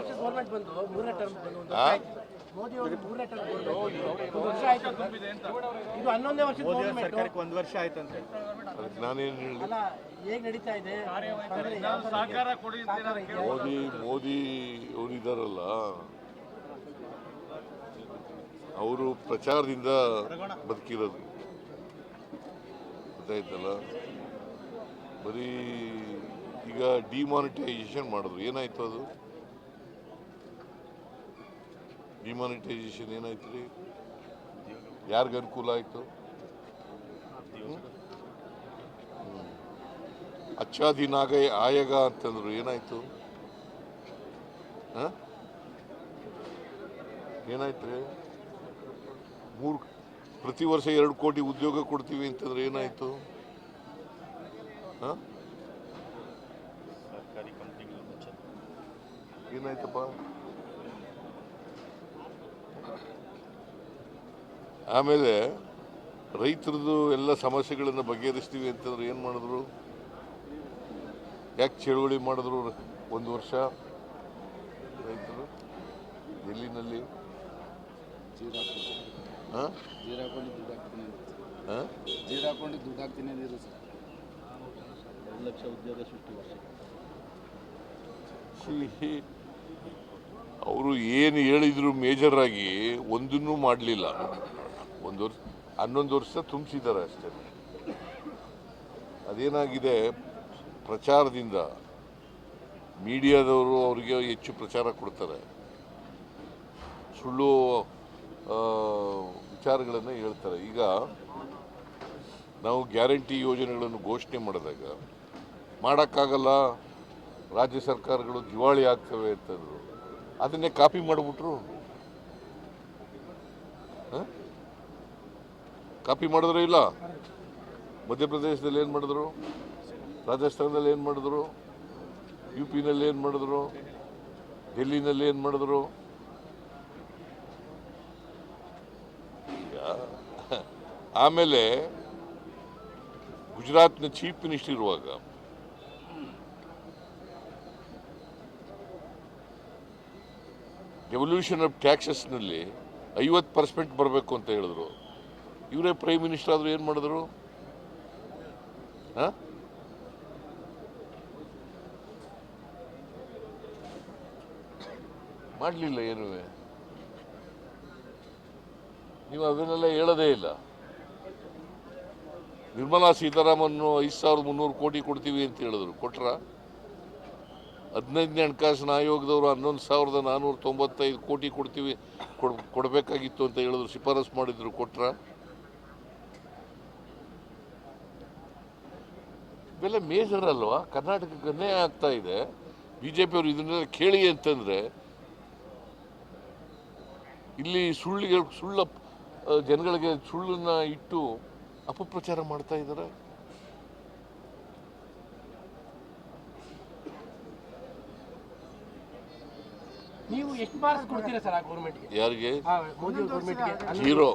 ವರ್ಷದ ಗೌರ್ಮೆಂಟ್ ಬಂದು ಮೂರನೇ ಟರ್ಮ್ ಬಂದು ಮೋದಿ ಅವರು ಮೂರನೇ ಟರ್ಮ್ ಒಂದು ವರ್ಷ ಆಯ್ತು. ಇದು 11ನೇ ವರ್ಷದ ಗೌರ್ಮೆಂಟ್ ಒಂದು ವರ್ಷ ಆಯ್ತಂತೆ. ನಾನೇನು ಹೇಳಿ ಅಲ್ಲ ಹೇಗೆ ನಡೀತಾ ಇದೆ ಮೋದಿ ಅವರಿದ್ದಾರಲ್ಲ, ಅವರು ಪ್ರಚಾರದಿಂದ ಬದುಕಿರೋದು ಗೊತ್ತಾಯ್ತಲ್ಲ. ಬರೀ ಈಗ ಡಿಮಾನಿಟೈಸೇಷನ್ ಮಾಡಿದ್ರು, ಏನಾಯ್ತು ಅದು? ಡಿಮಾನಿಟೈಸೇಷನ್ ಏನಾಯ್ತು ರೀ? ಯಾರಿಗೆ ಅನುಕೂಲ ಆಯ್ತು? ಅಚ್ಚಾ ದಿನ ಆಯಗ ಅಂತಂದ್ರು, ಏನಾಯ್ತು? ಏನಾಯ್ತು ರೀ? ಪ್ರತಿ ವರ್ಷ 2 ಕೋಟಿ ಉದ್ಯೋಗ ಕೊಡ್ತೀವಿ ಅಂತಂದ್ರೆ ಏನಾಯ್ತು? ಏನಾಯ್ತಪ್ಪ? ಆಮೇಲೆ ರೈತರದ್ದು ಎಲ್ಲ ಸಮಸ್ಯೆಗಳನ್ನು ಬಗೆಹರಿಸ್ತೀವಿ ಅಂತಂದ್ರೆ ಏನು ಮಾಡಿದ್ರು? ಯಾಕೆ ಚಳುವಳಿ ಮಾಡಿದ್ರು 1 ವರ್ಷ ರೈತರು? ಎಲ್ಲಿನಲ್ಲಿ ಅವರು ಏನು ಹೇಳಿದ್ರು ಮೇಜರ್ ಆಗಿ ಒಂದನ್ನೂ ಮಾಡಲಿಲ್ಲ. 11 ವರ್ಷ ತುಂಬಿಸಿದ್ದಾರೆ ಅಷ್ಟೇ. ಅದೇನಾಗಿದೆ, ಪ್ರಚಾರದಿಂದ ಮೀಡಿಯಾದವರು ಅವರಿಗೆ ಹೆಚ್ಚು ಪ್ರಚಾರ ಕೊಡ್ತಾರೆ, ಸುಳ್ಳು ವಿಚಾರಗಳನ್ನು ಹೇಳ್ತಾರೆ. ಈಗ ನಾವು ಗ್ಯಾರಂಟಿ ಯೋಜನೆಗಳನ್ನು ಘೋಷಣೆ ಮಾಡಿದಾಗ ಮಾಡೋಕ್ಕಾಗಲ್ಲ, ರಾಜ್ಯ ಸರ್ಕಾರಗಳು ದಿವಾಳಿ ಆಗ್ತವೆ ಅಂತಂದರು. ಅದನ್ನೇ ಕಾಪಿ ಮಾಡಿಬಿಟ್ರು. ಕಾಪಿ ಮಾಡಿದ್ರು ಇಲ್ಲ? ಮಧ್ಯಪ್ರದೇಶದಲ್ಲಿ ಏನು ಮಾಡಿದ್ರು? ರಾಜಸ್ಥಾನದಲ್ಲಿ ಏನು ಮಾಡಿದ್ರು? UP-ನಲ್ಲಿ ಏನು ಮಾಡಿದ್ರು? ಡೆಲ್ಲಿನಲ್ಲಿ ಏನು ಮಾಡಿದ್ರು? ಆಮೇಲೆ ಗುಜರಾತ್ನ ಚೀಫ್ ಮಿನಿಸ್ಟರ್ ಇರುವಾಗ ಡೆವಲ್ಯೂಷನ್ ಆಫ್ ಟ್ಯಾಕ್ಸಸ್ನಲ್ಲಿ 50% ಬರಬೇಕು ಅಂತ ಹೇಳಿದ್ರು. ಇವರೇ ಪ್ರೈಮ್ ಮಿನಿಸ್ಟರ್ ಆದರೂ ಏನು ಮಾಡಿದ್ರು? ಮಾಡಲಿಲ್ಲ. ಏನೂ ನೀವು ಅದನ್ನೆಲ್ಲ ಹೇಳೋದೇ ಇಲ್ಲ. ನಿರ್ಮಲಾ ಸೀತಾರಾಮನ್ 5300 ಕೋಟಿ ಕೊಡ್ತೀವಿ ಅಂತ ಹೇಳಿದ್ರು, ಕೊಟ್ರ? 15ನೇ ಹಣಕಾಸಿನ ಆಯೋಗದವರು 11495 ಕೋಟಿ ಕೊಡ್ತೀವಿ ಕೊಡಬೇಕಾಗಿತ್ತು ಅಂತ ಹೇಳಿದ್ರು, ಶಿಫಾರಸು ಮಾಡಿದ್ರು, ಕೊಟ್ರ? ಇವೆಲ್ಲ ಮೇಜರ್ ಅಲ್ವಾ? ಕರ್ನಾಟಕಕ್ಕೆ ಅನ್ಯಾಯ ಆಗ್ತಾ ಇದೆ. ಬಿಜೆಪಿಯವರು ಇದನ್ನೆಲ್ಲ ಕೇಳಿ ಅಂತಂದ್ರೆ ಇಲ್ಲಿ ಸುಳ್ಳ ಜನಗಳಿಗೆ ಸುಳ್ಳನ್ನ ಇಟ್ಟು ಅಪಪ್ರಚಾರ ಮಾಡ್ತಾ ಇದ್ದಾರೆ. ನೀವು ಎಷ್ಟು ಮಾರ್ಕ್ಸ್ ಕೊಡ್ತೀರಾ ಸರ್ ಆ ಗೌರ್ಮೆಂಟ್ಗೆ? ಯಾರಿಗೆ? ಮೋದಿ ಗೌರ್ಮೆಂಟ್ಗೆ? 0.